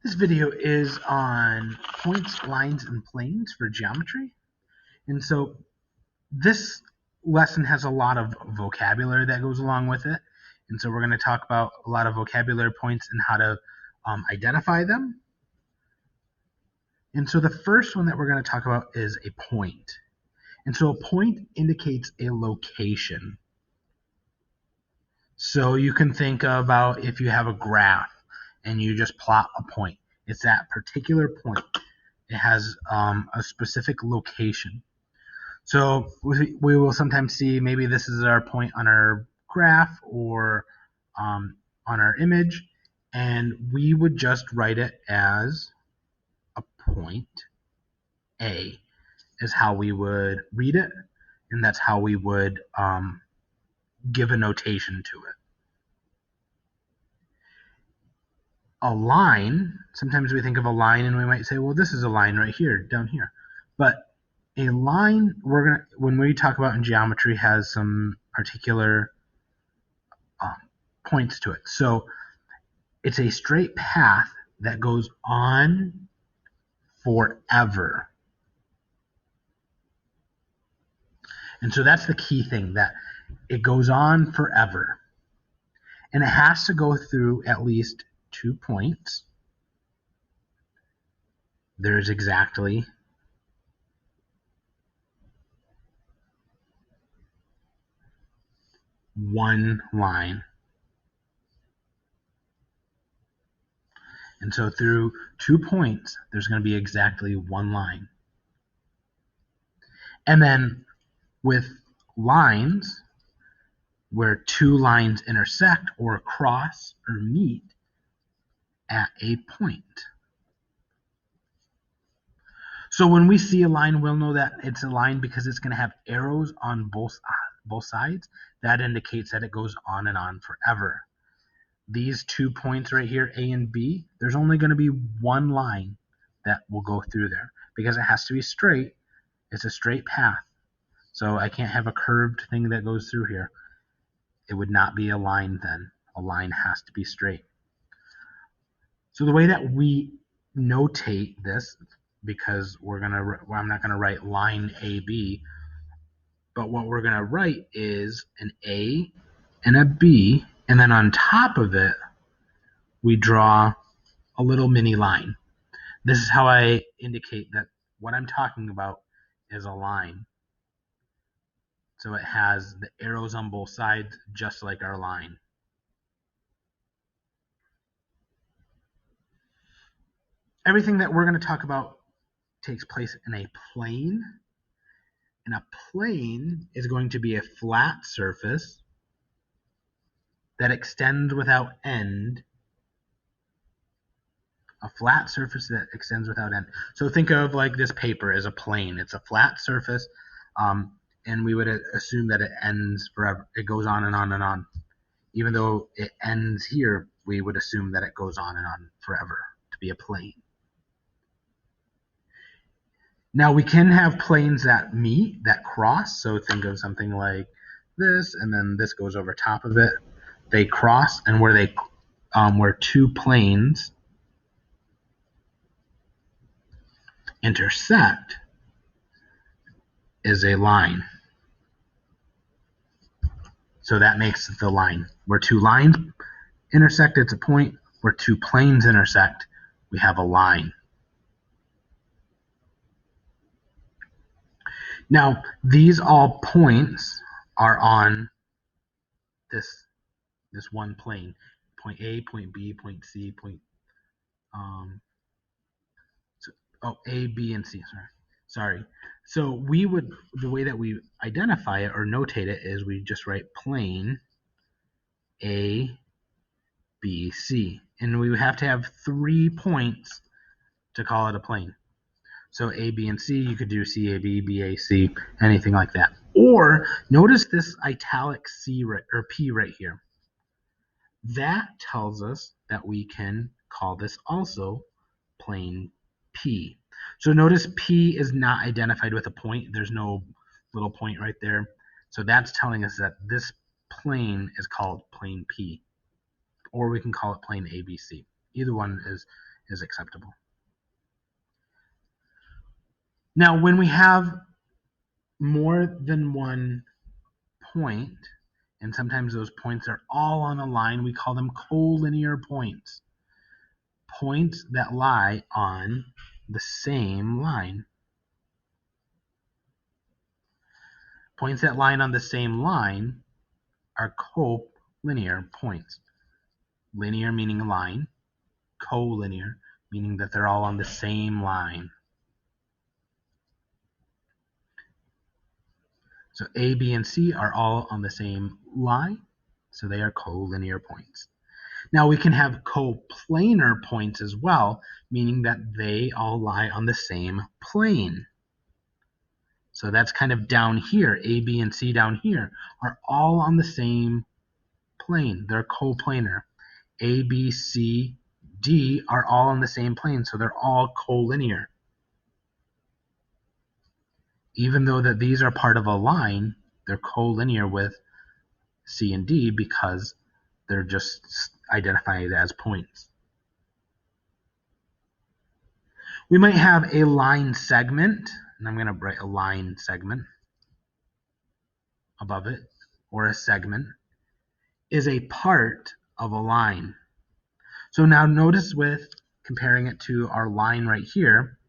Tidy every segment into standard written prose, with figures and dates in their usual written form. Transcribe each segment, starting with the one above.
This video is on points, lines, and planes for geometry. And so this lesson has a lot of vocabulary that goes along with it. And so we're going to talk about a lot of vocabulary points and how to identify them. And so the first one that we're going to talk about is a point. And so a point indicates a location. So you can think about if you have a graph and you just plot a point. It's that particular point. It has a specific location. So we will sometimes see maybe this is our point on our graph or on our image, and we would just write it as a point A is how we would read it, and that's how we would give a notation to it. A line, sometimes we think of a line and we might say, well, this is a line right here, down here. But a line, when we talk about in geometry, has some particular points to it. So it's a straight path that goes on forever. And so that's the key thing, that it goes on forever. And it has to go through at least 2 points. There's exactly one line. And so through 2 points, there's going to be exactly one line. And then with lines, where 2 lines intersect or cross or meet at a point. So when we see a line, we'll know that it's a line because it's going to have arrows on both sides. That indicates that it goes on and on forever. These 2 points right here, A and B, there's only going to be one line that will go through there because it has to be straight. It's a straight path. So I can't have a curved thing that goes through here. It would not be a line then. A line has to be straight. So the way that we notate this, because I'm not going to write line AB, but what we're going to write is an A and a B, and then on top of it, we draw a little mini line. This is how I indicate that what I'm talking about is a line. So it has the arrows on both sides, just like our line. Everything that we're going to talk about takes place in a plane. And a plane is going to be a flat surface that extends without end. A flat surface that extends without end. So think of like this paper as a plane. It's a flat surface, and we would assume that it ends forever. It goes on and on and on. Even though it ends here, we would assume that it goes on and on forever to be a plane. Now we can have planes that meet, that cross. So think of something like this, and then this goes over top of it. They cross, and where 2 planes intersect is a line. So that makes the line. Where 2 lines intersect, it's a point. Where 2 planes intersect, we have a line. Now, these all points are on this one plane. Point A, point B, point C, A, B, and C. Sorry. So the way that we identify it or notate it is we just write plane A, B, C. And we have to have 3 points to call it a plane. So A, B, and C, you could do C, A, B, B, A, C, anything like that. Or notice this italic C or P right here. That tells us that we can call this also plane P. So notice P is not identified with a point. There's no little point right there. So that's telling us that this plane is called plane P. Or we can call it plane ABC. Either one is is acceptable. Now, when we have more than one point, and sometimes those points are all on a line, we call them collinear points. Points that lie on the same line. Points that lie on the same line are collinear points. Linear meaning line, collinear meaning that they're all on the same line. So A, B, and C are all on the same line, so they are collinear points. Now we can have coplanar points as well, meaning that they all lie on the same plane. So that's kind of down here. A, B, and C down here are all on the same plane. They're coplanar. A, B, C, D are all on the same plane, so they're all collinear. Even though that these are part of a line, they're collinear with C and D because they're just identified as points. We might have a line segment, and I'm going to write a line segment above it, or a segment, is a part of a line. So now notice with comparing it to our line right here,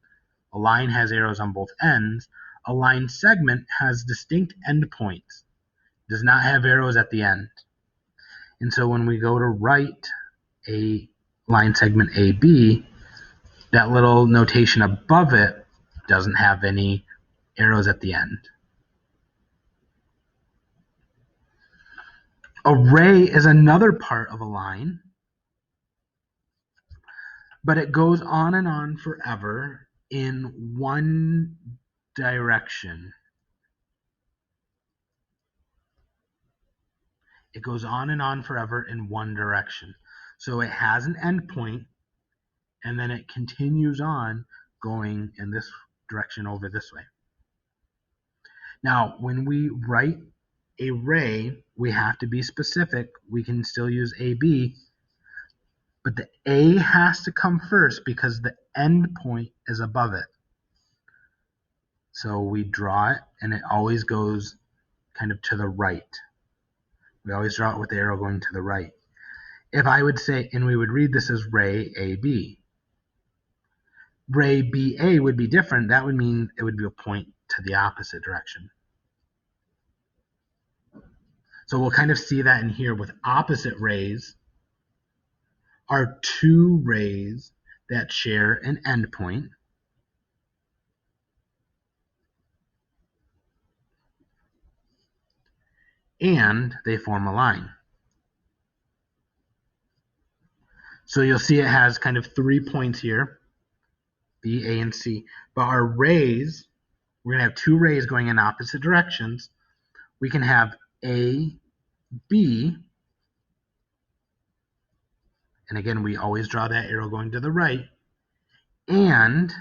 a line has arrows on both ends. A line segment has distinct endpoints, does not have arrows at the end. And so when we go to write a line segment AB, that little notation above it doesn't have any arrows at the end. A ray is another part of a line, but it goes on and on forever in one direction. It goes on and on forever in one direction. So it has an endpoint, and then it continues on going in this direction over this way. Now, when we write a ray, we have to be specific. We can still use AB, but the A has to come first because the endpoint is above it. So we draw it, and it always goes kind of to the right. We always draw it with the arrow going to the right. If I would say, and we would read this as ray AB. Ray BA would be different. That would mean it would be a point to the opposite direction. So we'll kind of see that in here with opposite rays are two rays that share an endpoint. And they form a line. So you'll see it has kind of 3 points here, B, A, and C. But our rays, we're going to have two rays going in opposite directions. We can have A, B, and again, we always draw that arrow going to the right, and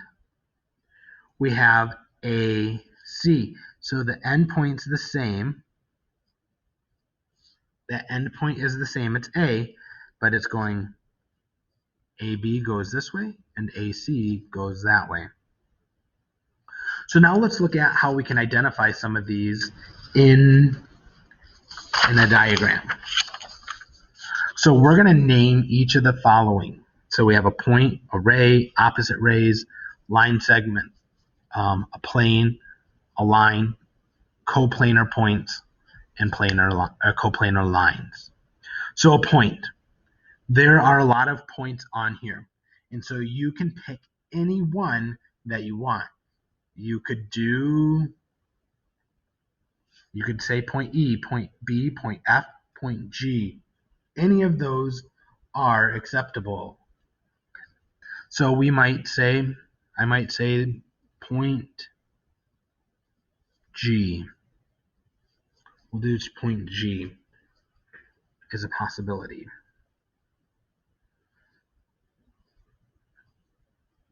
we have A, C. So the endpoint's the same. That endpoint is the same. It's A, but it's going AB goes this way and AC goes that way. So now let's look at how we can identify some of these in a diagram. So we're going to name each of the following. So we have a point, a ray, opposite rays, line segment, a plane, a line, coplanar points, and coplanar lines. So a point. There are a lot of points on here, and so you can pick any one that you want. You could say point E, point B, point F, point G. Any of those are acceptable. So I might say point G. We'll do point G is a possibility.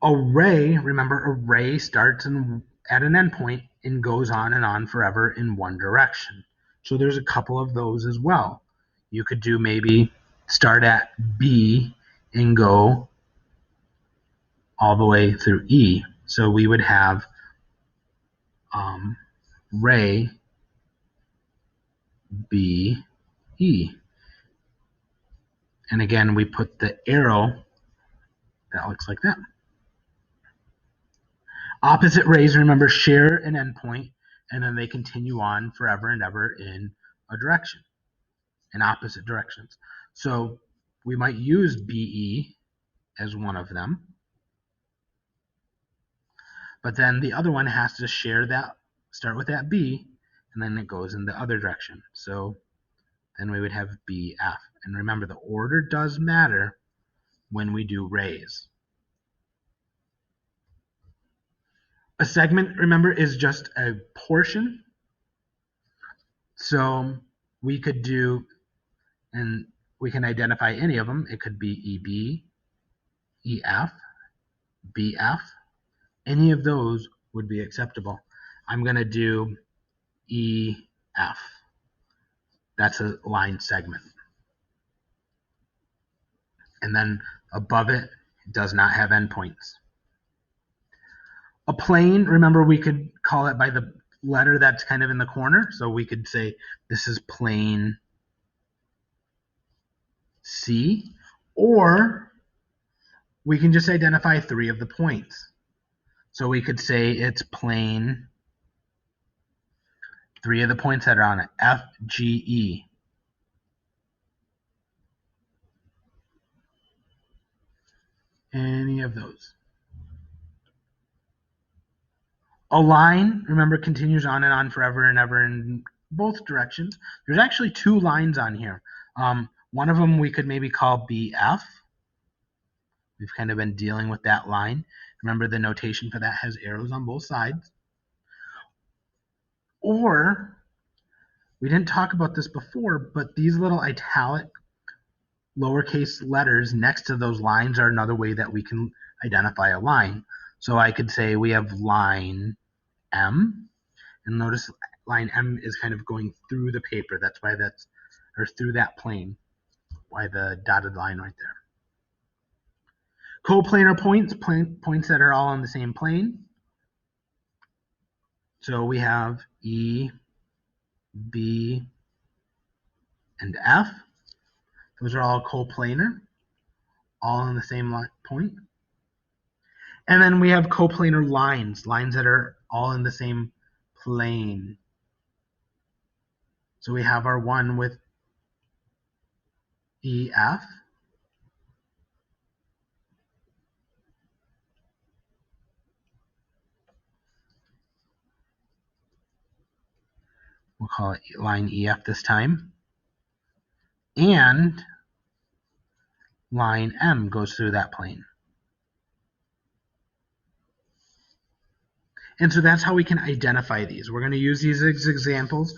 A ray, remember, a ray starts at an endpoint and goes on and on forever in one direction. So there's a couple of those as well. You could do maybe start at B and go all the way through E. So we would have ray B E. And again, we put the arrow that looks like that. Opposite rays, remember, share an endpoint, and then they continue on forever and ever in a direction, in opposite directions. So we might use BE as one of them, but then the other one has to share that, start with that B, and then it goes in the other direction. So then we would have BF. And remember, the order does matter when we do rays. A segment, remember, is just a portion. So we could do, and we can identify any of them. It could be EB, EF, BF. Any of those would be acceptable. I'm going to do EF. That's a line segment. And then above it does not have endpoints. A plane, remember, we could call it by the letter that's kind of in the corner. So we could say this is plane C, or we can just identify 3 of the points. So we could say it's plane, 3 of the points that are on it, F, G, E. Any of those. A line, remember, continues on and on forever and ever in both directions. There's actually 2 lines on here. One of them we could maybe call BF. We've kind of been dealing with that line. Remember, the notation for that has arrows on both sides. Or, we didn't talk about this before, but these little italic lowercase letters next to those lines are another way that we can identify a line. So I could say we have line M, and notice line M is kind of going through the paper. That's why that's, or through that plane, why the dotted line right there. Coplanar points, points that are all on the same plane. So we have E, B, and F. Those are all coplanar, all on the same point. And then we have coplanar lines, lines that are all in the same plane. So we have our one with EF. We'll call it line EF this time. And line M goes through that plane. And so that's how we can identify these. We're going to use these as examples.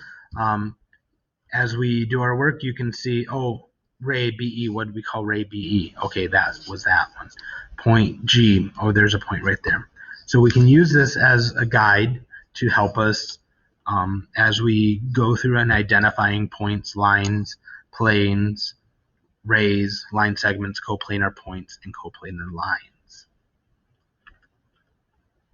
As we do our work, you can see, oh, ray BE, what do we call ray BE? Okay, that was that one. Point G, oh, there's a point right there. So we can use this as a guide to help us as we go through and identifying points, lines, planes, rays, line segments, coplanar points, and coplanar lines.